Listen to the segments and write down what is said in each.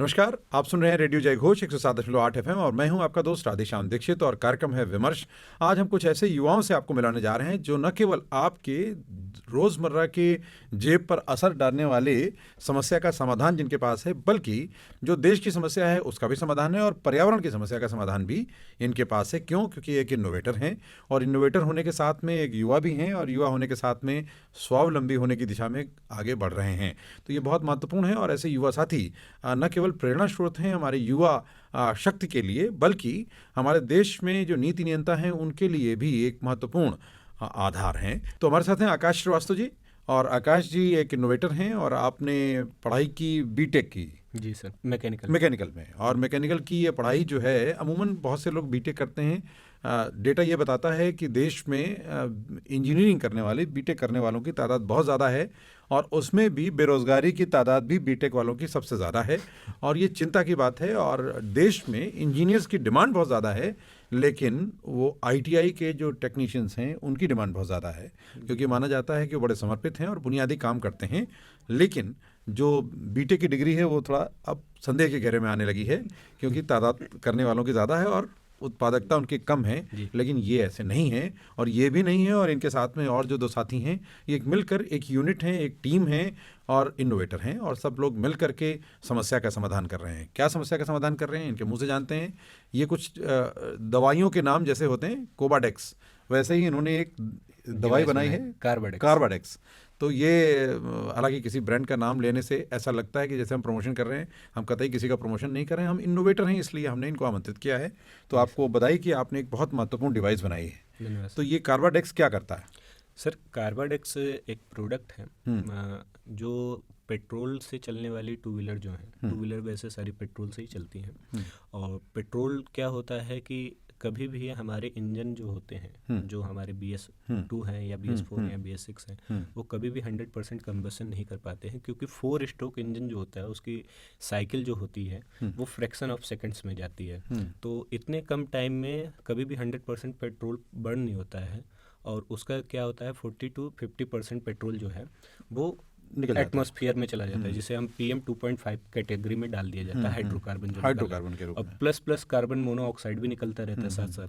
नमस्कार, आप सुन रहे हैं रेडियो जय घोष 107.8 FM और मैं हूं आपका दोस्त राधेश्याम दीक्षित और कार्यक्रम है विमर्श। आज हम कुछ ऐसे युवाओं से आपको मिलाने जा रहे हैं जो न केवल आपके रोज़मर्रा के जेब पर असर डालने वाले समस्या का समाधान जिनके पास है, बल्कि जो देश की समस्या है उसका भी समाधान है और पर्यावरण की समस्या का समाधान भी इनके पास है। क्यों? क्योंकि एक इनोवेटर हैं और इनोवेटर होने के साथ में एक युवा भी हैं और युवा होने के साथ में स्वावलंबी होने की दिशा में आगे बढ़ रहे हैं। तो ये बहुत महत्वपूर्ण है और ऐसे युवा साथी न केवल प्रेरणा स्रोत हैं हमारे युवा शक्ति के लिए, बल्कि हमारे देश में जो नीति नियंता हैं उनके लिए भी एक महत्वपूर्ण आधार हैं। तो हमारे साथ हैं आकाश श्रीवास्तव जी, और आकाश जी एक इनोवेटर हैं और आपने पढ़ाई की बीटेक की। जी सर, मैकेनिकल में, और मैकेनिकल की ये पढ़ाई जो है अमूमन बहुत से लोग बीटेक करते हैं। डेटा ये बताता है कि देश में इंजीनियरिंग करने वाले बीटेक करने वालों की तादाद बहुत ज़्यादा है और उसमें भी बेरोज़गारी की तादाद भी बीटेक वालों की सबसे ज़्यादा है और ये चिंता की बात है। और देश में इंजीनियर्स की डिमांड बहुत ज़्यादा है, लेकिन वो आईटीआई के जो टेक्नीशियंस हैं उनकी डिमांड बहुत ज़्यादा है, क्योंकि माना जाता है कि वो बड़े समर्पित हैं और बुनियादी काम करते हैं। लेकिन जो बीटेक की डिग्री है वो थोड़ा अब संदेह के घेरे में आने लगी है, क्योंकि तादाद करने वालों की ज़्यादा है और उत्पादकता उनकी कम है। लेकिन ये ऐसे नहीं है और ये भी नहीं है। और इनके साथ में और जो दो साथी हैं, ये मिलकर एक यूनिट है, एक टीम है और इनोवेटर हैं और सब लोग मिल करके समस्या का समाधान कर रहे हैं। क्या समस्या का समाधान कर रहे हैं इनके मुंह से जानते हैं। ये कुछ दवाइयों के नाम जैसे होते हैं कोबाडेक्स, वैसे ही इन्होंने एक दवाई बनाई है कार्बाडेक्स। तो ये हालांकि किसी ब्रांड का नाम लेने से ऐसा लगता है कि जैसे हम प्रमोशन कर रहे हैं, हम कतई किसी का प्रमोशन नहीं कर रहे हैं, हम इनोवेटर हैं इसलिए हमने इनको आमंत्रित किया है। तो आपको बधाई कि आपने एक बहुत महत्वपूर्ण डिवाइस बनाई है। तो ये कार्बाडेक्स क्या करता है? सर, कार्बाडेक्स एक प्रोडक्ट है जो पेट्रोल से चलने वाली टू व्हीलर जो है, टू व्हीलर वैसे सारी पेट्रोल से ही चलती हैं। और पेट्रोल क्या होता है कि कभी भी हमारे इंजन जो होते हैं, जो हमारे BS2 हैं या BS4 या BS6 हैं, वो कभी भी 100% कंबसन नहीं कर पाते हैं, क्योंकि 4 स्ट्रोक इंजन जो होता है उसकी साइकिल जो होती है वो फ्रैक्शन ऑफ सेकंड्स में जाती है। तो इतने कम टाइम में कभी भी 100% पेट्रोल बर्न नहीं होता है और उसका क्या होता है 40 to 50% पेट्रोल जो है वो एटमॉस्फेयर में चला जाता है, जिसे हम PM 2.5 कैटेगरी में डाल दिया जाता है, हाइड्रोकार्बन के रूप में। और प्लस कार्बन मोनोऑक्साइड भी निकलता रहता है साथ साथ।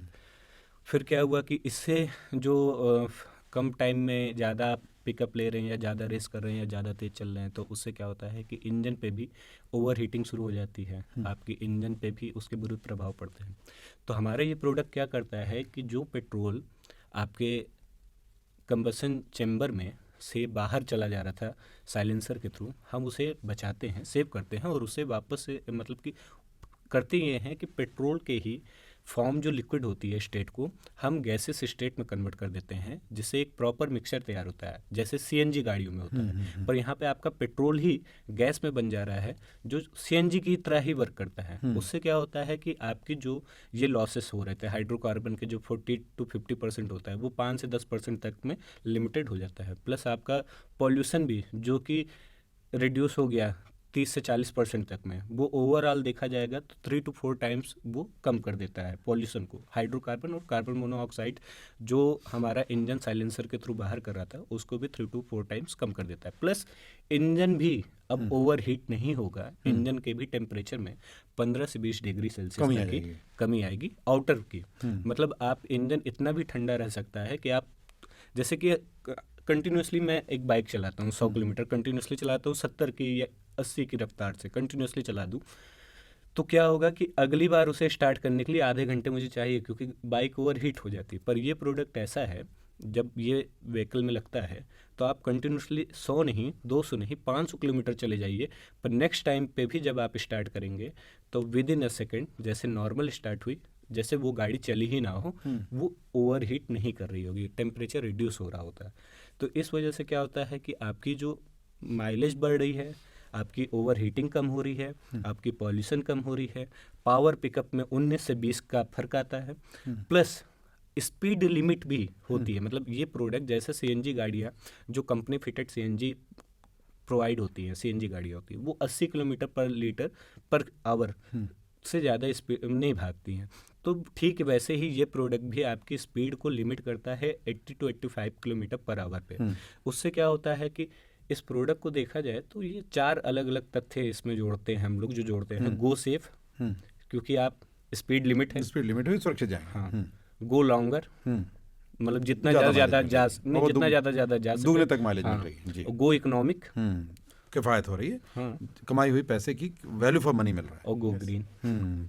फिर क्या हुआ कि इससे जो कम टाइम में ज़्यादा पिकअप ले रहे हैं या ज़्यादा रेस कर रहे हैं या ज़्यादा तेज़ चल रहे हैं, तो उससे क्या होता है कि इंजन पे भी ओवर हीटिंग शुरू हो जाती है, आपकी इंजन पे भी उसके बुरे प्रभाव पड़ते हैं। तो हमारा ये प्रोडक्ट क्या करता है कि जो पेट्रोल आपके कंबसन चैम्बर में से बाहर चला जा रहा था साइलेंसर के थ्रू, हम उसे बचाते हैं, सेव करते हैं और उसे वापस से मतलब कि करते ये हैं कि पेट्रोल के ही फॉर्म जो लिक्विड होती है स्टेट को हम गैसेस स्टेट में कन्वर्ट कर देते हैं, जिससे एक प्रॉपर मिक्सचर तैयार होता है, जैसे CNG गाड़ियों में होता है। पर यहाँ पे आपका पेट्रोल ही गैस में बन जा रहा है जो CNG की तरह ही वर्क करता है। उससे क्या होता है कि आपकी जो ये लॉसेस हो रहे थे हाइड्रोकार्बन के जो 40 to 50% होता है वो 5 से 10% तक में लिमिटेड हो जाता है। प्लस आपका पॉल्यूशन भी जो कि रिड्यूस हो गया 30 से 40% तक में, वो ओवरऑल देखा जाएगा तो 3 to 4 टाइम्स वो कम कर देता है पॉल्यूशन को। हाइड्रोकार्बन और कार्बन मोनोऑक्साइड जो हमारा इंजन साइलेंसर के थ्रू बाहर कर रहा था उसको भी 3 to 4 टाइम्स कम कर देता है। प्लस इंजन भी अब ओवर हीट नहीं होगा, इंजन के भी टेम्परेचर में 15 से 20 डिग्री सेल्सियस तक की कमी आएगी आउटर की। मतलब आप इंजन इतना भी ठंडा रह सकता है कि आप जैसे कि कंटिन्यूसली मैं एक बाइक चलाता हूँ 100 किलोमीटर कंटिन्यूसली चलाता हूँ, 70 की या 80 की रफ्तार से कंटिन्यूसली चला दूँ, तो क्या होगा कि अगली बार उसे स्टार्ट करने के लिए आधे घंटे मुझे चाहिए, क्योंकि बाइक ओवर हीट हो जाती है। पर ये प्रोडक्ट ऐसा है, जब ये व्हीकल में लगता है तो आप कंटिन्यूसली 100 नहीं 200 नहीं 500 किलोमीटर चले जाइए, पर नेक्स्ट टाइम पे भी जब आप स्टार्ट करेंगे तो विद इन अ सेकेंड जैसे नॉर्मल स्टार्ट हुई, जैसे वो गाड़ी चली ही ना हो, वो ओवर हीट नहीं कर रही होगी, टेम्परेचर रिड्यूस हो रहा होता है। तो इस वजह से क्या होता है कि आपकी जो माइलेज बढ़ रही है, आपकी ओवर हीटिंग कम हो रही है, आपकी पॉल्यूशन कम हो रही है, पावर पिकअप में 19 से 20 का फर्क आता है, प्लस स्पीड लिमिट भी होती है। मतलब ये प्रोडक्ट जैसे CNG गाड़ियाँ जो कंपनी फिटेड CNG प्रोवाइड होती है, CNG गाड़ियाँ होती है, वो 80 किलोमीटर पर लीटर पर आवर से ज़्यादा स्पीड नहीं भागती हैं। तो ठीक वैसे ही ये प्रोडक्ट भी आपकी स्पीड को लिमिट करता है 80 to 85 किलोमीटर पर आवर पे। उससे क्या होता है कि इस प्रोडक्ट को देखा जाए तो ये 4 अलग अलग तथ्य इसमें जोड़ते हैं हम लोग, जो जोड़ते हैं गो सेफ, क्योंकि आप स्पीड लिमिट है, स्पीड लिमिट हुई, सुरक्षित जाएंगे। हाँ, गो लॉन्गर, मतलब जितना ज्यादा ज़्यादा mileage जा मिल रही है। नहीं, जितना ज़्यादा जा दुगने सके, तक माइलेज मिल हाँ, रही है जी। और गो इकोनॉमिक, किफायत हो रही है, हाँ, कमाई हुई पैसे की वैल्यू फॉर मनी मिल रहा है। और गो ग्रीन।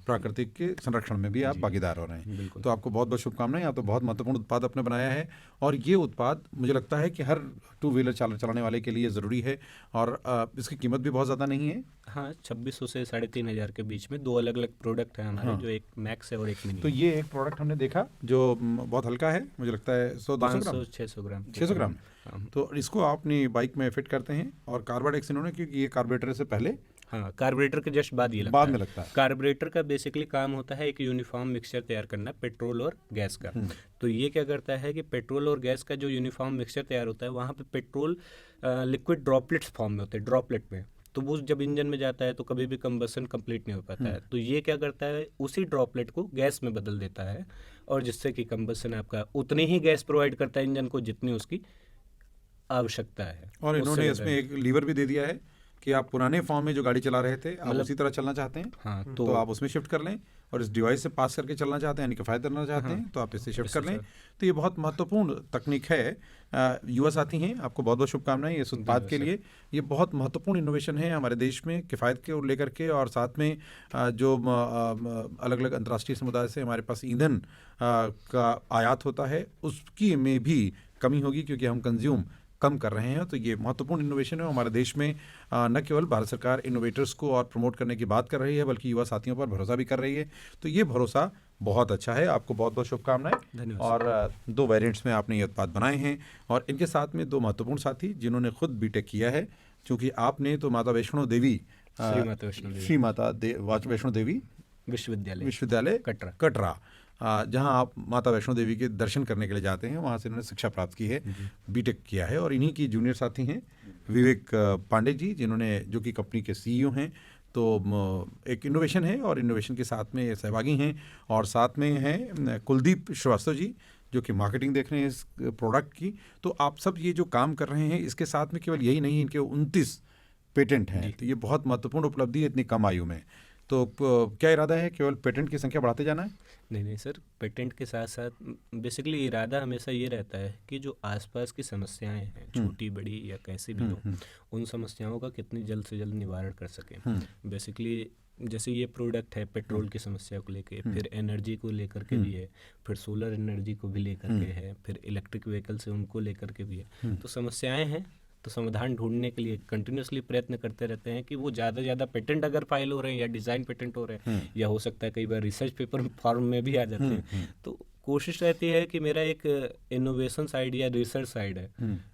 प्राकृतिक के संरक्षण में भी आप भागीदार हो रहे हैं। बिल्कुल। तो आपको बहुत बहुत शुभकामनाएं। आप तो बहुत महत्वपूर्ण उत्पाद आपने बनाया है, और ये उत्पाद मुझे लगता है कि हर टू व्हीलर चलाने वाले के लिए ज़रूरी है, और इसकी कीमत भी बहुत ज़्यादा नहीं है। हाँ, 2600 से 3500 के बीच में 2 अलग अलग प्रोडक्ट हैं हमारे, जो एक मैक्स है और एक मिनी। तो ये एक प्रोडक्ट हमने देखा जो बहुत हल्का है, मुझे लगता है 100-200 ग्राम, 500-600 ग्राम। 600 ग्राम। हाँ, तो इसको आप अपनी बाइक में फिट करते हैं, और कार्बोडेक्स इन्होंने, क्योंकि ये कार्बोरेटर से पहले, हाँ, कार्बोरेटर के जस्ट बाद ये लगता बाद है। में लगता है। कार्बोरेटर का बेसिकली काम होता है एक यूनिफॉर्म मिक्सचर तैयार करना पेट्रोल और गैस का। तो ये क्या करता है कि पेट्रोल और गैस का जो यूनिफॉर्म मिक्सचर तैयार होता है, वहाँ पे पेट्रोल लिक्विड ड्रॉपलेट्स फॉर्म में होते हैं, ड्रॉपलेट में। तो वो जब इंजन में जाता है तो कभी भी कंबसन कंप्लीट नहीं हो पाता है। तो ये क्या करता है, उसी ड्रॉपलेट को गैस में बदल देता है, और जिससे कि कंबसन आपका उतनी ही गैस प्रोवाइड करता है इंजन को जितनी उसकी आवश्यकता है। और इन्होंने उससे इसमें एक लीवर भी दे दिया है कि आप पुराने फॉर्म में जो गाड़ी चला रहे थे, आप उसी तरह चलना चाहते हैं, हाँ, तो आप उसमें शिफ्ट कर लें, और इस डिवाइस से पास करके चलना चाहते हैं, यानी किफ़ायत करना चाहते हैं, तो आप इससे शिफ्ट कर लें। तो ये बहुत महत्वपूर्ण तकनीक है। युवा साथी हैं, आपको बहुत बहुत शुभकामनाएं इस उत्पाद के लिए। ये बहुत महत्वपूर्ण इनोवेशन है हमारे देश में, किफ़ायत को लेकर के, और साथ में जो अलग अलग अंतर्राष्ट्रीय समुदाय से हमारे पास ईंधन का आयात होता है, उसकी में भी कमी होगी, क्योंकि हम कंज्यूम कम कर रहे हैं। तो ये महत्वपूर्ण इनोवेशन है। हमारे देश में न केवल भारत सरकार इनोवेटर्स को और प्रमोट करने की बात कर रही है, बल्कि युवा साथियों पर भरोसा भी कर रही है। तो ये भरोसा बहुत अच्छा है। आपको बहुत बहुत शुभकामनाएं। धन्यवाद। और 2 वेरिएंट्स में आपने ये उत्पाद बनाए हैं, और इनके साथ में 2 महत्वपूर्ण साथी जिन्होंने खुद बीटेक किया है, क्योंकि आपने तो माता वैष्णो देवी, श्री माता वैष्णो देवी, श्री माता वैष्णो देवी विश्वविद्यालय कटरा, जहां आप माता वैष्णो देवी के दर्शन करने के लिए जाते हैं, वहां से इन्होंने शिक्षा प्राप्त की है, बीटेक किया है। और इन्हीं की जूनियर साथी हैं विवेक पांडे जी, जिन्होंने, जो कि कंपनी के सीईओ हैं। तो एक इनोवेशन है, और इनोवेशन के साथ में सहभागी हैं, और साथ में हैं कुलदीप श्रीवास्तव जी, जो कि मार्केटिंग देख रहे हैं इस प्रोडक्ट की। तो आप सब ये जो काम कर रहे हैं, इसके साथ में केवल यही नहीं, इनके 29 पेटेंट हैं। तो ये बहुत महत्वपूर्ण उपलब्धि है इतनी कम आयु में। तो क्या इरादा है, केवल पेटेंट की संख्या बढ़ाते जाना है? नहीं सर, पेटेंट के साथ साथ बेसिकली इरादा हमेशा ये रहता है कि जो आसपास की समस्याएं हैं, छोटी बड़ी या कैसी भी हो, उन समस्याओं का कितनी जल्द से जल्द निवारण कर सकें। बेसिकली जैसे ये प्रोडक्ट है पेट्रोल की समस्या को लेके, फिर एनर्जी को लेकर के भी है, फिर सोलर एनर्जी को भी लेकर के है, फिर इलेक्ट्रिक व्हीकल से उनको लेकर के भी है। तो समस्याएं हैं, तो समाधान ढूंढने के लिए कंटिन्यूसली प्रयत्न करते रहते हैं कि वो ज़्यादा पेटेंट अगर फाइल हो रहे हैं या डिज़ाइन पेटेंट हो रहे हैं, या हो सकता है कई बार रिसर्च पेपर फॉर्म में भी आ जाते हैं। तो कोशिश रहती है कि मेरा एक इनोवेशन साइड या रिसर्च साइड है,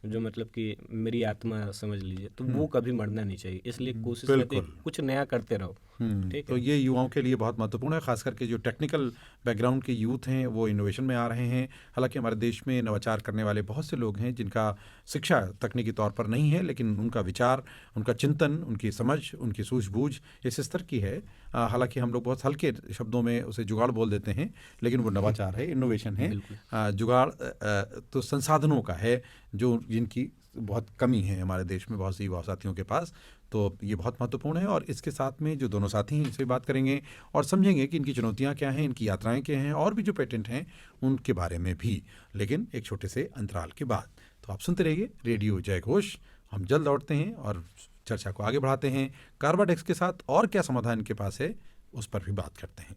जो मतलब कि मेरी आत्मा समझ लीजिए, तो वो कभी मरना नहीं चाहिए। इसलिए कोशिश रहती है कुछ नया करते रहो। ठीक तो ये युवाओं के लिए बहुत महत्वपूर्ण है, खास करके जो टेक्निकल बैकग्राउंड के यूथ हैं, वो इनोवेशन में आ रहे हैं। हालांकि हमारे देश में नवाचार करने वाले बहुत से लोग हैं जिनका शिक्षा तकनीकी तौर पर नहीं है, लेकिन उनका विचार, उनका चिंतन, उनकी समझ, उनकी सूझबूझ इस स्तर की है। हालांकि हम लोग बहुत हल्के शब्दों में उसे जुगाड़ बोल देते हैं, लेकिन वो नवाचार है, इनोवेशन है। जुगाड़ तो संसाधनों का है, जो जिनकी बहुत कमी है हमारे देश में बहुत सी युवा साथियों के पास। तो ये बहुत महत्वपूर्ण है। और इसके साथ में जो दोनों साथी हैं, इनसे बात करेंगे और समझेंगे कि इनकी चुनौतियां क्या हैं, इनकी यात्राएं क्या हैं, और भी जो पेटेंट हैं उनके बारे में भी, लेकिन एक छोटे से अंतराल के बाद। तो आप सुनते रहिए रेडियो जय घोष। हम जल्द लौटते हैं और चर्चा को आगे बढ़ाते हैं। कार्बाडेक्स के साथ और क्या समाधान इनके पास है, उस पर भी बात करते हैं।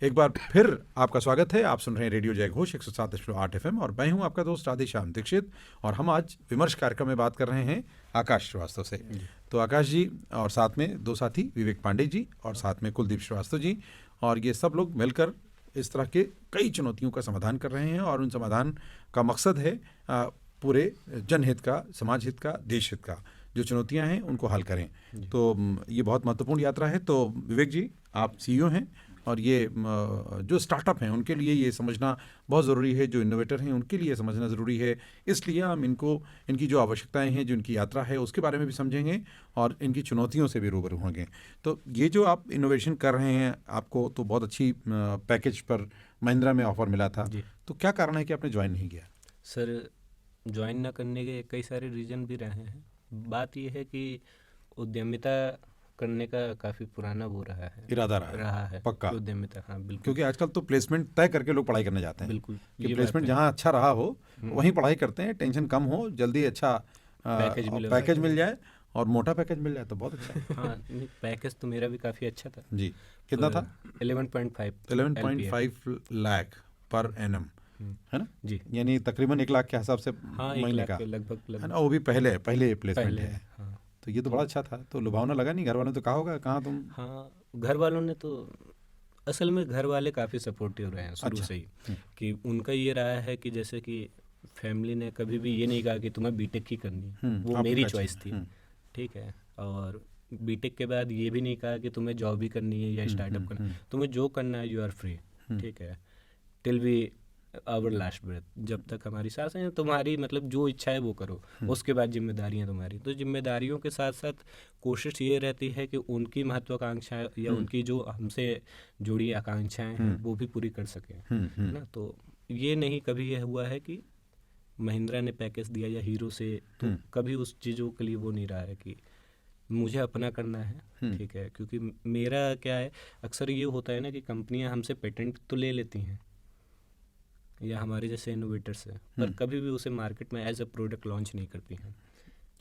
एक बार फिर आपका स्वागत है। आप सुन रहे हैं रेडियो जय घोष 107.8 FM, और मैं हूं आपका दोस्त राधेश्याम दीक्षित। और हम आज विमर्श कार्यक्रम में बात कर रहे हैं आकाश श्रीवास्तव से। तो आकाश जी और साथ में 2 साथी विवेक पांडे जी और साथ में कुलदीप श्रीवास्तव जी, और ये सब लोग मिलकर इस तरह के कई चुनौतियों का समाधान कर रहे हैं। और उन समाधान का मकसद है पूरे जनहित का, समाज हित का, देश हित का। जो चुनौतियां हैं उनको हल करें। तो ये बहुत महत्वपूर्ण यात्रा है। तो विवेक जी, आप सीईओ हैं, और ये जो स्टार्टअप हैं उनके लिए ये समझना बहुत ज़रूरी है, जो इनोवेटर हैं उनके लिए समझना ज़रूरी है। इसलिए हम इनकी जो आवश्यकताएं हैं, जो इनकी यात्रा है, उसके बारे में भी समझेंगे और इनकी चुनौतियों से भी रूबरू होंगे। तो ये जो आप इनोवेशन कर रहे हैं, आपको तो बहुत अच्छी पैकेज पर महिंद्रा में ऑफर मिला था, तो क्या कारण है कि आपने ज्वाइन नहीं किया? सर ज्वाइन ना करने के कई सारे रीज़न भी रहे हैं। बात यह है कि उद्यमिता करने का काफ़ी पुराना वो इरादा रहा है पक्का। कि उद्यमिता, हाँ बिल्कुल, क्योंकि आजकल तो प्लेसमेंट तय करके लोग पढ़ाई करने जाते हैं बिल्कुल कि ये बात प्लेसमेंट है। जहाँ अच्छा रहा हो वहीं पढ़ाई करते हैं, टेंशन कम हो, जल्दी अच्छा पैकेज मिल जाए, और मोटा पैकेज मिल जाए तो बहुत अच्छा है। हाँ नहीं, पैकेज तो मेरा भी काफ़ी अच्छा था। जी, कितना था? 11.5 11.5 लाख पर एनम, है ना? जी यानी तकरीबन 1 लाख के हिसाब से हाँ, 1 महीने लाख का, के लगभग है ना? वो भी पहले प्लेसमेंट पहले है, हाँ। तो ये तो बड़ा अच्छा था। तो लुभावना लगा नहीं? घर वालों ने तो कहा होगा कहाँ तुम? हाँ घर वालों ने तो, असल में घर वाले काफ़ी सपोर्टिव रहे हैं शुरू अच्छा। से ही, कि उनका ये रहा है कि जैसे कि फैमिली ने कभी भी ये नहीं कहा कि तुम्हें बीटेक ही करनी है, वो आपको मेरी क्या चॉइस चाहिए? थी, ठीक है। और बीटेक के बाद ये भी नहीं कहा कि तुम्हें जॉब ही करनी है या स्टार्टअप करना है, तुम्हें जो करना है यू आर फ्री, ठीक है, till we our last breath, जब तक हमारी सांसें हैं तुम्हारी, मतलब जो इच्छा है वो करो, उसके बाद जिम्मेदारियां तुम्हारी। तो जिम्मेदारियों के साथ साथ कोशिश ये रहती है कि उनकी महत्वाकांक्षाएं या उनकी जो हमसे जुड़ी आकांक्षाएं हैं वो भी पूरी कर सकें, है ना। तो ये नहीं कभी यह हुआ है कि महिंद्रा ने पैकेज दिया या हीरो से, तो कभी उस चीज़ों के लिए वो नहीं रहा है कि मुझे अपना करना है, ठीक है। क्योंकि मेरा क्या है, अक्सर ये होता है ना कि कंपनियां हमसे पेटेंट तो ले लेती हैं या हमारे जैसे इनोवेटर्स हैं, पर कभी भी उसे मार्केट में एज अ प्रोडक्ट लॉन्च नहीं करती हैं।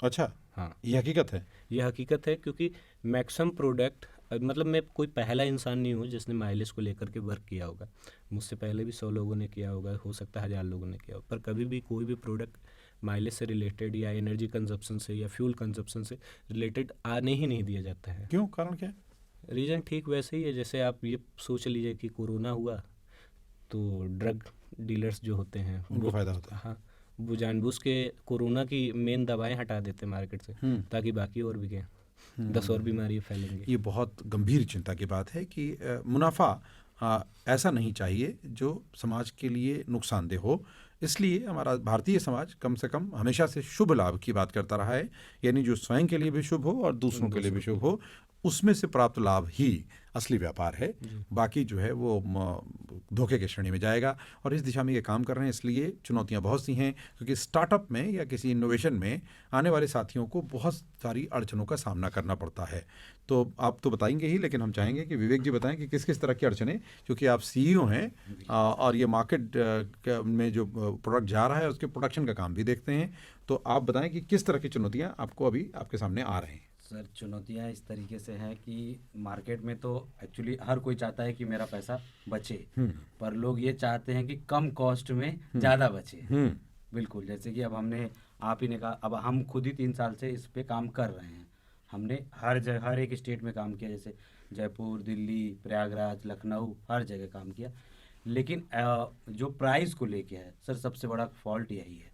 अच्छा, हाँ ये हकीकत है। ये हकीकत है, क्योंकि मैक्सिमम प्रोडक्ट, मतलब मैं कोई पहला इंसान नहीं हूँ जिसने माइलेज को लेकर के वर्क किया होगा, मुझसे पहले भी 100 लोगों ने किया होगा, हो सकता है 1000 लोगों ने किया होगा, पर कभी भी कोई भी प्रोडक्ट माइलेज से रिलेटेड या एनर्जी कंजप्शन से या फ्यूल कंजप्शन से रिलेटेड आने ही नहीं दिया जाता है। क्यों? कारण क्या है? रीज़न ठीक वैसे ही है, जैसे आप ये सोच लीजिए कि कोरोना हुआ तो ड्रग डीलर्स जो होते हैं उनको फ़ायदा होता है। हाँ, वो जानबूझ के कोरोना की मेन दवाएं हटा देते मार्केट से, ताकि बाकी और बिके, 10 और बीमारी फैलेंगी। ये बहुत गंभीर चिंता की बात है कि मुनाफा ऐसा नहीं चाहिए जो समाज के लिए नुकसानदेह हो। इसलिए हमारा भारतीय समाज कम से कम हमेशा से शुभ लाभ की बात करता रहा है, यानी जो स्वयं के लिए भी शुभ हो और दूसरों के लिए भी शुभ हो, उसमें से प्राप्त लाभ ही असली व्यापार है। बाकी जो है वो धोखे के श्रेणी में जाएगा, और इस दिशा में ये काम कर रहे हैं। इसलिए चुनौतियां बहुत सी हैं, क्योंकि स्टार्टअप में या किसी इनोवेशन में आने वाले साथियों को बहुत सारी अड़चनों का सामना करना पड़ता है। तो आप तो बताएंगे ही, लेकिन हम चाहेंगे कि विवेक जी बताएं कि किस किस तरह की अड़चनें, क्योंकि आप सीईओ हैं और ये मार्केट में जो प्रोडक्ट जा रहा है उसके प्रोडक्शन का काम भी देखते हैं। तो आप बताएं कि किस तरह की चुनौतियां आपको अभी आपके सामने आ रही हैं। सर चुनौतियाँ इस तरीके से हैं कि मार्केट में तो एक्चुअली हर कोई चाहता है कि मेरा पैसा बचे, पर लोग ये चाहते हैं कि कम कॉस्ट में ज़्यादा बचे। बिल्कुल, जैसे कि अब हमने, आप ही ने कहा, अब हम खुद ही 3 साल से इस पे काम कर रहे हैं। हमने हर जगह, हर एक स्टेट में काम किया, जैसे जयपुर, दिल्ली, प्रयागराज, लखनऊ, हर जगह काम किया। लेकिन जो प्राइस को लेके है सर, सबसे बड़ा फॉल्ट यही है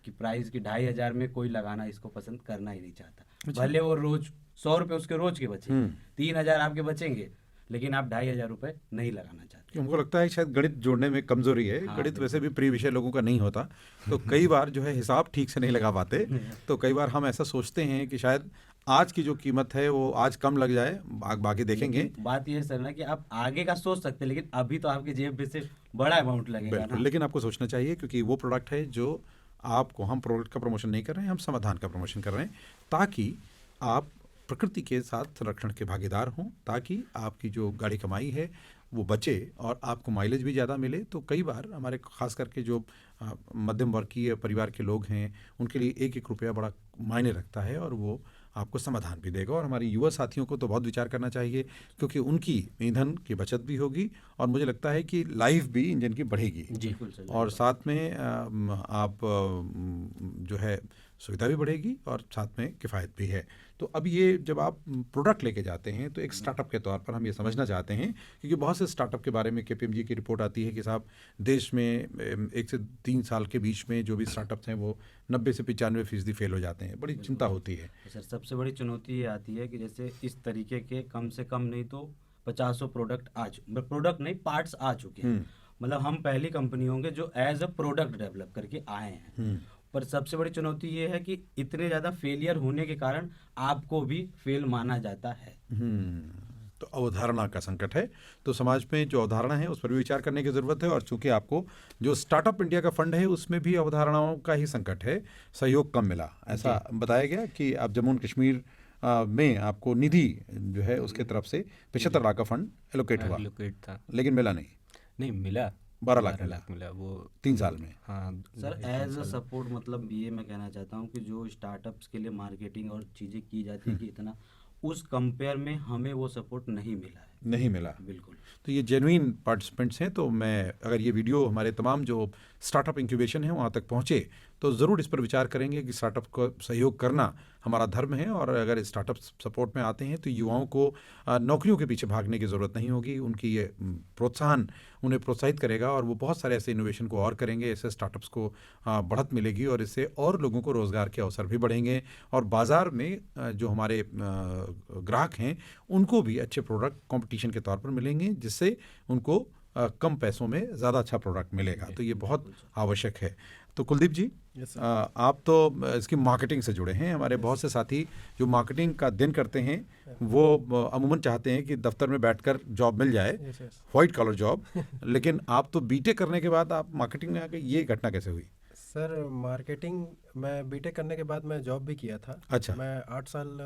कि प्राइस की 2500 में कोई लगाना इसको पसंद करना ही नहीं चाहता। भले वो रोज 100 रुपये उसके रोज के बचे, 3000 आपके बचेंगे, लेकिन आप 2500 रुपये नहीं लगाना चाहते। हमको लगता है शायद गणित जोड़ने में कमजोरी है। गणित वैसे भी प्रिय विषय लोगों का नहीं होता, तो कई बार जो है हिसाब ठीक से नहीं लगा पाते। तो कई बार हम ऐसा सोचते हैं कि शायद आज की जो कीमत है वो आज कम लग जाए, बाकी देखेंगे। बात यह सर ना कि आप आगे का सोच सकते हैं, लेकिन अभी तो आपकी जेब में से बड़ा अमाउंट लगेगा ना। लेकिन आपको सोचना चाहिए, क्योंकि वो प्रोडक्ट है जो आपको, हम प्रोडक्ट का प्रमोशन नहीं कर रहे हैं, हम समाधान का प्रमोशन कर रहे हैं, ताकि आप प्रकृति के साथ संरक्षण के भागीदार हों, ताकि आपकी जो गाड़ी कमाई है वो बचे और आपको माइलेज भी ज़्यादा मिले। तो कई बार हमारे खास करके जो मध्यम वर्गीय परिवार के लोग हैं, उनके लिए एक एक रुपया बड़ा मायने रखता है, और वो आपको समाधान भी देगा। और हमारे युवा साथियों को तो बहुत विचार करना चाहिए, क्योंकि उनकी ईंधन की बचत भी होगी, और मुझे लगता है कि लाइफ भी इंजन की बढ़ेगी जी, और साथ में आप जो है सुविधा भी बढ़ेगी और साथ में किफ़ायत भी है। तो अब ये जब आप प्रोडक्ट लेके जाते हैं, तो एक स्टार्टअप के तौर पर हम ये समझना चाहते हैं, क्योंकि बहुत से स्टार्टअप के बारे में केपीएमजी की रिपोर्ट आती है कि साहब देश में 1 से 3 साल के बीच में जो भी स्टार्टअप्स हैं वो 90 से 95% फेल हो जाते हैं। बड़ी चिंता होती है। सर सबसे बड़ी चुनौती ये आती है कि जैसे इस तरीके के कम से कम नहीं तो 50 प्रोडक्ट प्रोडक्ट नहीं, पार्ट्स आ चुके हैं। मतलब हम पहली कंपनी होंगे जो एज अ प्रोडक्ट डेवलप करके आए हैं। पर सबसे बड़ी चुनौती ये है कि इतने ज़्यादा फेलियर होने के कारण आपको भी फेल माना जाता है। तो अवधारणा का संकट है। तो समाज में जो अवधारणा है उस पर भी विचार करने की ज़रूरत है। और चूंकि आपको जो स्टार्टअप इंडिया का फंड है उसमें भी अवधारणाओं का ही संकट है, सहयोग कम मिला, ऐसा बताया गया कि आप जम्मू एंड कश्मीर में आपको निधि जो है उसके तरफ से 75 लाख का फंड एलोकेट हुआ, एलोकेट था, लेकिन मिला नहीं। नहीं मिला, 12 लाख 12 लाख मिला वो 3 साल में। हाँ सर एज अ सपोर्ट, मतलब ये मैं कहना चाहता हूँ कि जो स्टार्टअप्स के लिए मार्केटिंग और चीज़ें की जाती है कि इतना, उस कंपेयर में हमें वो सपोर्ट नहीं मिला है। नहीं मिला। बिल्कुल। तो ये जेन्युइन पार्टिसिपेंट्स हैं। तो मैं, अगर ये वीडियो हमारे तमाम जो स्टार्टअप इंक्यूबेशन है वहाँ तक पहुँचे तो ज़रूर इस पर विचार करेंगे कि स्टार्टअप को सहयोग करना हमारा धर्म है। और अगर स्टार्टअप सपोर्ट में आते हैं तो युवाओं को नौकरियों के पीछे भागने की ज़रूरत नहीं होगी। उनकी ये प्रोत्साहन उन्हें प्रोत्साहित करेगा और वो बहुत सारे ऐसे इनोवेशन को और करेंगे। इससे स्टार्टअप्स को बढ़त मिलेगी और इससे और लोगों को रोज़गार के अवसर भी बढ़ेंगे। और बाज़ार में जो हमारे ग्राहक हैं उनको भी अच्छे प्रोडक्ट कंपटीशन के तौर पर मिलेंगे, जिससे उनको कम पैसों में ज़्यादा अच्छा प्रोडक्ट मिलेगा। तो ये बहुत आवश्यक है। तो कुलदीप जी, आप तो इसकी मार्केटिंग से जुड़े हैं। हमारे बहुत से साथी जो मार्केटिंग का दिन करते हैं वो अमूमन चाहते हैं कि दफ्तर में बैठकर जॉब मिल जाए, वाइट कॉलर जॉब। लेकिन आप तो बीटेक करने के बाद आप मार्केटिंग में आ गए, ये घटना कैसे हुई? सर मार्केटिंग, मैं बीटेक करने के बाद मैं जॉब भी किया था। अच्छा। मैं 8 साल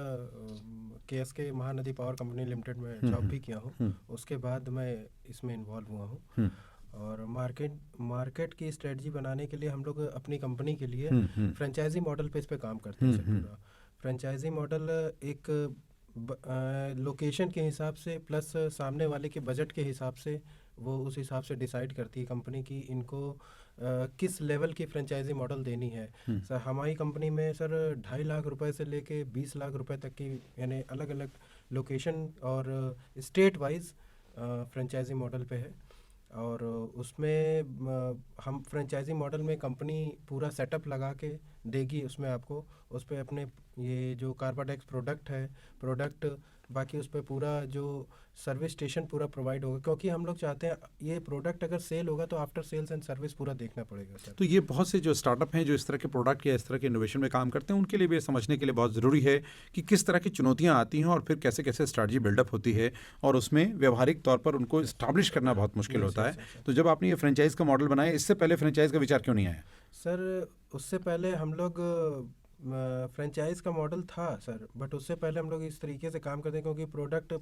KSK Mahanadi power company limited में जॉब भी किया हूँ। उसके बाद मैं इसमें इन्वॉल्व हुआ हूँ। और मार्केट की स्ट्रेटजी बनाने के लिए हम लोग अपनी कंपनी के लिए फ्रेंचाइजी मॉडल पे इस पे काम करते हैं। सर पूरा फ्रेंचाइजी मॉडल एक लोकेशन के हिसाब से प्लस सामने वाले के बजट के हिसाब से वो उस हिसाब से डिसाइड करती है कंपनी की इनको किस लेवल की फ्रेंचाइजी मॉडल देनी है। सर हमारी कंपनी में सर 2.5 लाख रुपए से लेके 20 लाख रुपए तक की, यानी अलग अलग लोकेशन और स्टेट वाइज फ्रेंचाइजी मॉडल पे है। और उसमें हम फ्रेंचाइजी मॉडल में कंपनी पूरा सेटअप लगा के देगी, उसमें आपको उस पर अपने ये जो कार्बाडेक्स प्रोडक्ट बाकी उस पर पूरा जो सर्विस स्टेशन पूरा प्रोवाइड होगा, क्योंकि हम लोग चाहते हैं ये प्रोडक्ट अगर सेल होगा तो आफ्टर सेल्स एंड सर्विस पूरा देखना पड़ेगा सर। तो ये बहुत से जो स्टार्टअप हैं जो इस तरह के प्रोडक्ट या इस तरह के इनोवेशन में काम करते हैं उनके लिए भी ये समझने के लिए बहुत ज़रूरी है कि किस तरह की चुनौतियाँ आती हैं और फिर कैसे कैसे स्ट्रैटेजी बिल्डअप होती है और उसमें व्यवहारिक तौर पर उनको इस्टाब्लिश करना बहुत मुश्किल होता है। तो जब आपने ये फ्रेंचाइज का मॉडल बनाया, इससे पहले फ्रेंचाइज का विचार क्यों नहीं आया? सर उससे पहले हम लोग फ्रेंचाइज का मॉडल था सर, बट उससे पहले हम लोग इस तरीके से काम करते हैं क्योंकि प्रोडक्ट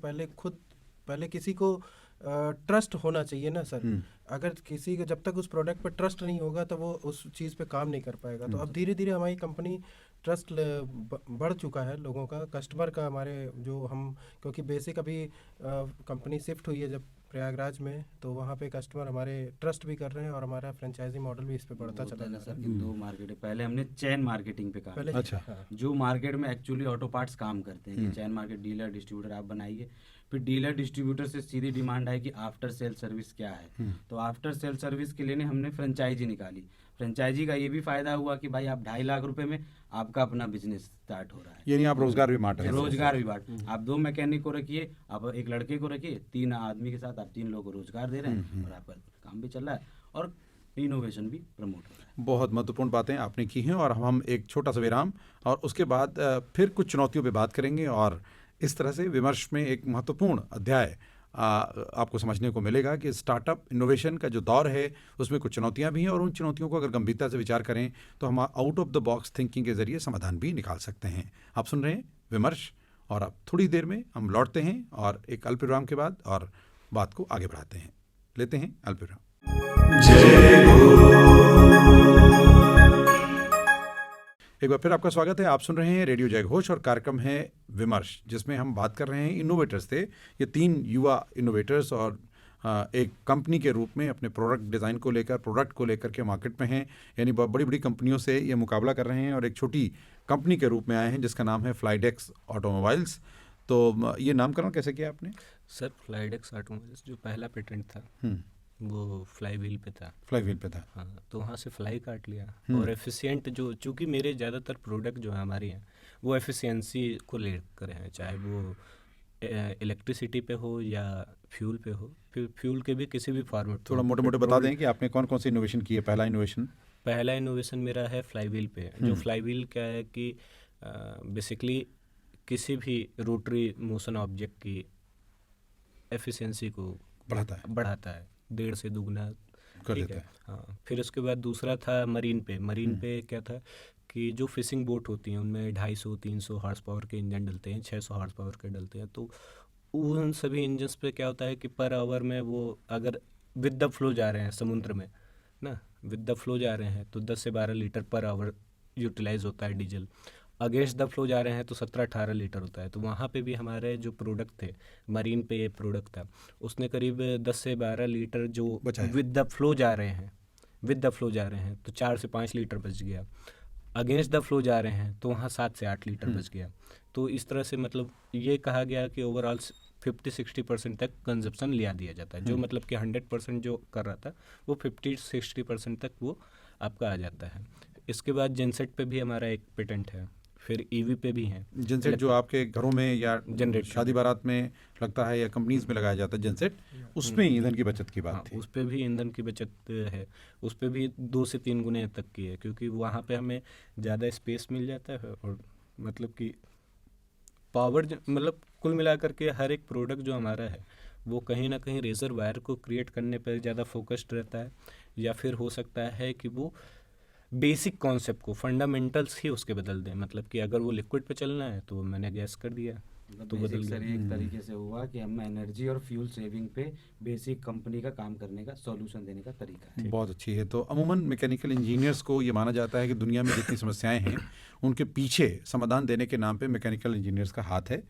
पहले किसी को ट्रस्ट होना चाहिए ना सर। अगर किसी को जब तक उस प्रोडक्ट पर ट्रस्ट नहीं होगा तो वो उस चीज़ पे काम नहीं कर पाएगा। तो अब धीरे धीरे हमारी कंपनी ट्रस्ट बढ़ चुका है लोगों का, कस्टमर का। हमारे जो हम, क्योंकि बेसिक अभी कंपनी शिफ्ट हुई है जब प्रयागराज में, तो वहाँ पे कस्टमर हमारे ट्रस्ट भी कर रहे हैं और हमारा फ्रेंचाइजी मॉडल भी इस पे बढ़ता चला है ना जा सर रहा कि दो मार्केट है। पहले हमने चैन मार्केटिंग पे काम पहले। किया। अच्छा। हाँ। जो मार्केट में एक्चुअली ऑटो पार्ट्स काम करते हैं कि चैन मार्केट, डीलर डिस्ट्रीब्यूटर आप बनाइए, फिर डीलर डिस्ट्रीब्यूटर से सीधी डिमांड है कि आफ्टर सेल सर्विस क्या है। तो आफ्टर सेल सर्विस के लिए हमने फ्रेंचाइजी निकाली। फ्रेंचाइजी का ये भी फायदा हुआ कि भाई आप 2.5 लाख रुपए में आपका अपना बिजनेस स्टार्ट हो रहा है, यानी आप रोजगार भी बांट रहे हैं। रोजगार भी बांट। आप 2 मैकेनिक को रखिए, आप एक लड़के को रखिए, 3 आदमी के साथ आप 3 लोगों को रोजगार दे रहे हैं और आपका काम भी चल रहा है और इनोवेशन भी प्रमोट हो रहा है। बहुत महत्वपूर्ण बातें आपने की हैं और हम एक छोटा सा विराम और उसके बाद फिर कुछ चुनौतियों पे बात करेंगे और इस तरह से विमर्श में एक महत्वपूर्ण अध्याय आपको समझने को मिलेगा कि स्टार्टअप इनोवेशन का जो दौर है उसमें कुछ चुनौतियां भी हैं और उन चुनौतियों को अगर गंभीरता से विचार करें तो हम out of the box thinking के जरिए समाधान भी निकाल सकते हैं। आप सुन रहे हैं विमर्श और अब थोड़ी देर में हम लौटते हैं और एक अल्प विराम के बाद और बात को आगे बढ़ाते हैं। लेते हैं अल्प विराम। एक बार फिर आपका स्वागत है। आप सुन रहे हैं रेडियो जय घोष और कार्यक्रम है विमर्श, जिसमें हम बात कर रहे हैं इनोवेटर्स से। ये 3 युवा इनोवेटर्स और एक कंपनी के रूप में अपने प्रोडक्ट डिज़ाइन को लेकर, प्रोडक्ट को लेकर के मार्केट में हैं, यानी बहुत बड़ी बड़ी कंपनियों से ये मुकाबला कर रहे हैं और एक छोटी कंपनी के रूप में आए हैं जिसका नाम है फ्लाइडेक्स ऑटोमोबाइल्स। तो ये नामकरण कैसे किया आपने? सर फ्लाइडेक्स ऑटोमोबाइल्स जो पहला पेटेंट था वो फ्लाई व्हील पे था। फ्लाई व्हील पे था। हाँ, तो वहाँ से फ्लाई काट लिया और एफिशिएंट जो, चूँकि मेरे ज़्यादातर प्रोडक्ट जो है हमारे हैं वो एफिशिएंसी को लेकर हैं, चाहे वो इलेक्ट्रिसिटी पे हो या फ्यूल पे हो, फ्यूल के भी किसी भी फॉर्मेट। थोड़ा मोटे मोटे बता दें कि आपने कौन कौन सी इनोवेशन की है। पहला इनोवेशन मेरा है फ्लाई व्हील पे। जो फ्लाई व्हील क्या है कि बेसिकली किसी भी रोटरी मोशन ऑब्जेक्ट की एफिशिएंसी को बढ़ाता है, 1.5 से दुगना कर ठीक देता है। हाँ, फिर उसके बाद दूसरा था मरीन पे क्या था कि जो फिशिंग बोट होती हैं उनमें 250-300 हॉर्स पावर के इंजन डलते हैं, 600 हॉर्स पावर के डलते हैं। तो उन सभी इंजन्स पे क्या होता है कि पर आवर में वो अगर विद द फ्लो जा रहे हैं समुद्र में ना, विद द फ्लो जा रहे हैं तो 10 से 12 लीटर पर आवर यूटिलाइज होता है डीजल। अगेंस्ट द फ्लो जा रहे हैं तो 17-18 लीटर होता है। तो वहाँ पे भी हमारे जो प्रोडक्ट थे, मरीन पे ये प्रोडक्ट था, उसने करीब 10 से 12 लीटर जो बचाया। विद द फ्लो जा रहे हैं तो 4 से 5 लीटर बच गया। अगेंस्ट द फ्लो जा रहे हैं तो वहाँ 7 से 8 लीटर बच गया। तो इस तरह से मतलब ये कहा गया कि ओवरऑल 50-60% तक कंजप्शन लिया दिया जाता है। जो मतलब कि 100% जो कर रहा था वो 50-60% तक वो आपका आ जाता है। इसके बाद जेनसेट पे भी हमारा एक पेटेंट है, फिर ईवी पे भी है। जेनसेट जो आपके घरों में या जनरेटर शादी बारात में लगता है या कंपनीज में लगाया जाता है जेनसेट, उसमें ईंधन की बचत की हाँ, बात थी। उस पे भी ईंधन की बचत है, उस पे भी 2 से 3 गुने तक की है, क्योंकि वहाँ पे हमें ज़्यादा स्पेस मिल जाता है और मतलब कि पावर मतलब कुल मिलाकर के हर एक प्रोडक्ट जो हमारा है वो कहीं ना कहीं रेजर वायर को क्रिएट करने पर ज़्यादा फोकस्ड रहता है, या फिर हो सकता है कि वो बेसिक कॉन्सेप्ट को, फंडामेंटल्स ही उसके बदल दें। मतलब कि अगर वो लिक्विड पे चलना है तो मैंने गैस कर दिया तो बेसिक बदल सर गया। एक तरीके से हुआ कि हम एनर्जी और फ्यूल सेविंग पे बेसिक कंपनी का काम करने का सॉल्यूशन देने का तरीका है। बहुत अच्छी है। तो अमूमन मैकेनिकल इंजीनियर्स को ये माना जाता है कि दुनिया में जितनी समस्याएं हैं उनके पीछे समाधान देने के नाम पे मैकेनिकल इंजीनियर्स का हाथ है।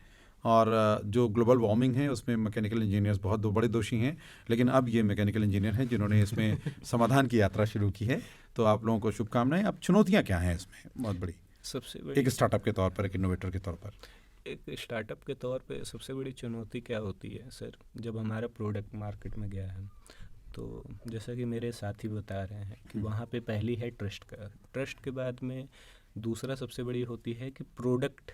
और जो ग्लोबल वार्मिंग है उसमें मैकेनिकल इंजीनियर्स बहुत बड़े दोषी हैं, लेकिन अब ये मैकेनिकल इंजीनियर हैं जिन्होंने इसमें समाधान की यात्रा शुरू की है। तो आप लोगों को शुभकामनाएं। अब चुनौतियाँ क्या हैं इसमें बहुत बड़ी, सबसे बड़ी एक स्टार्टअप के तौर पर, एक इनोवेटर के तौर पर? एक स्टार्टअप के तौर पे सबसे बड़ी चुनौती क्या होती है सर, जब हमारा प्रोडक्ट मार्केट में गया है तो जैसा कि मेरे साथी बता रहे हैं कि वहाँ पे पहली है ट्रस्ट के बाद में दूसरा सबसे बड़ी होती है कि प्रोडक्ट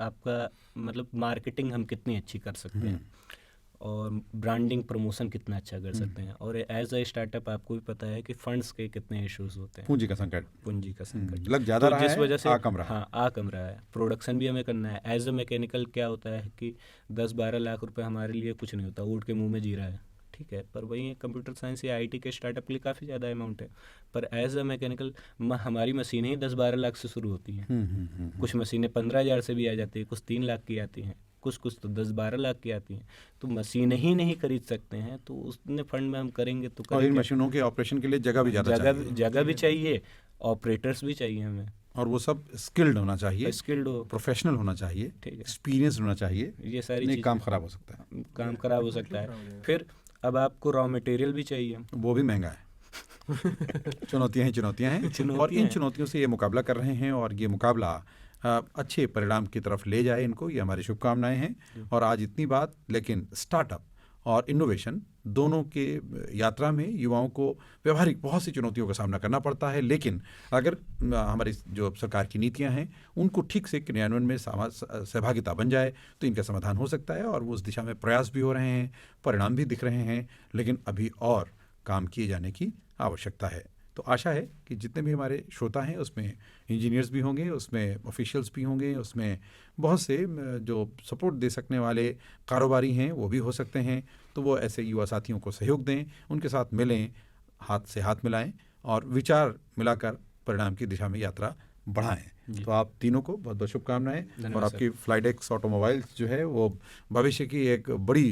आपका मतलब मार्केटिंग हम कितनी अच्छी कर सकते हैं और ब्रांडिंग प्रमोशन कितना अच्छा कर सकते हैं। और एज अ स्टार्टअप आपको भी पता है कि फंड्स के कितने इश्यूज होते हैं, पूंजी का संकट लग ज़्यादा रहा जिस है, वजह से आ कम रहा है। हाँ, आ कम रहा है। प्रोडक्शन भी हमें करना है। एज अ मैकेनिकल क्या होता है कि 10-12 लाख रुपए हमारे लिए कुछ नहीं होता, ऊँट के मुंह में जी रहा है, ठीक है। पर वही कंप्यूटर साइंस या आईटी के स्टार्टअप के लिए काफ़ी ज़्यादा अमाउंट है। पर एज अ मैकेनिकल हमारी मशीनें ही 10-12 लाख से शुरू होती हैं। कुछ मशीनें 15,000 से भी आ जाती है, कुछ 3 लाख की आती हैं, कुछ तो 10-12 लाख की आती हैं। तो मशीनें ही नहीं खरीद सकते हैं, तो उतने फंड में हम करेंगे तो और इन करेंगे। मशीनों के ऑपरेशन के लिए जगह भी ज़्यादा चाहिए, जगह भी चाहिए, ऑपरेटर्स भी चाहिए हमें, और वो सब स्किल्ड होना चाहिए, स्किल्ड हो, प्रोफेशनल होना चाहिए, ठीक है। एक्सपीरियंस होना चाहिए। ये सारी नहीं, चीज़ें काम खराब हो सकता है, काम खराब हो सकता है। फिर अब आपको रॉ मटेरियल भी चाहिए, वो भी महंगा है। चुनौतियां हैं और इन चुनौतियों से ये मुकाबला कर रहे हैं, और ये मुकाबला अच्छे परिणाम की तरफ ले जाए इनको, ये हमारी शुभकामनाएं हैं। और आज इतनी बात, लेकिन स्टार्टअप और इनोवेशन दोनों के यात्रा में युवाओं को व्यवहारिक बहुत सी चुनौतियों का सामना करना पड़ता है। लेकिन अगर हमारी जो सरकार की नीतियां हैं उनको ठीक से क्रियान्वयन में सहभागिता बन जाए तो इनका समाधान हो सकता है, और वो उस दिशा में प्रयास भी हो रहे हैं, परिणाम भी दिख रहे हैं। लेकिन अभी और काम किए जाने की आवश्यकता है। तो आशा है कि जितने भी हमारे श्रोता हैं उसमें इंजीनियर्स भी होंगे, उसमें ऑफिशियल्स भी होंगे, उसमें बहुत से जो सपोर्ट दे सकने वाले कारोबारी हैं वो भी हो सकते हैं। तो वो ऐसे युवा साथियों को सहयोग दें, उनके साथ मिलें, हाथ से हाथ मिलाएं और विचार मिलाकर परिणाम की दिशा में यात्रा बढ़ाएं। तो आप तीनों को बहुत बहुत शुभकामनाएं। और आपकी फ्लाइडेक्स ऑटोमोबाइल्स जो है वो भविष्य की एक बड़ी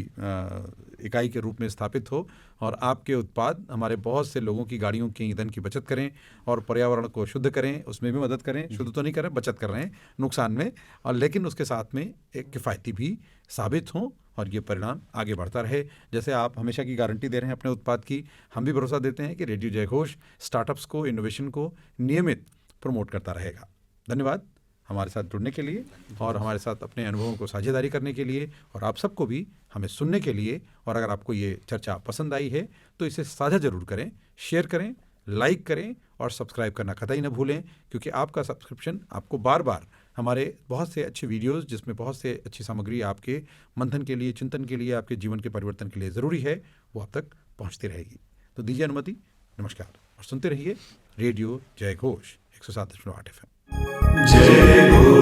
इकाई के रूप में स्थापित हो, और आपके उत्पाद हमारे बहुत से लोगों की गाड़ियों की ईंधन की बचत करें और पर्यावरण को शुद्ध करें, उसमें भी मदद करें। शुद्ध तो नहीं करें, बचत कर रहे हैं नुकसान में, और लेकिन उसके साथ में एक किफ़ायती भी साबित हों, और ये परिणाम आगे बढ़ता रहे। जैसे आप हमेशा की गारंटी दे रहे हैं अपने उत्पाद की, हम भी भरोसा देते हैं कि रेडियो जयघोष स्टार्टअप्स को, इनोवेशन को नियमित प्रमोट करता रहेगा। धन्यवाद हमारे साथ जुड़ने के लिए और हमारे साथ अपने अनुभवों को साझेदारी करने के लिए, और आप सबको भी हमें सुनने के लिए। और अगर आपको ये चर्चा पसंद आई है तो इसे साझा जरूर करें, शेयर करें, लाइक करें और सब्सक्राइब करना कतई न भूलें, क्योंकि आपका सब्सक्रिप्शन आपको बार बार हमारे बहुत से अच्छे वीडियोस, जिसमें बहुत से अच्छी सामग्री आपके मंथन के लिए, चिंतन के लिए, आपके जीवन के परिवर्तन के लिए ज़रूरी है, वो आप तक पहुँचती रहेगी। तो दीजिए अनुमति, नमस्कार, और सुनते रहिए रेडियो जयघोष 107.8 FM। जय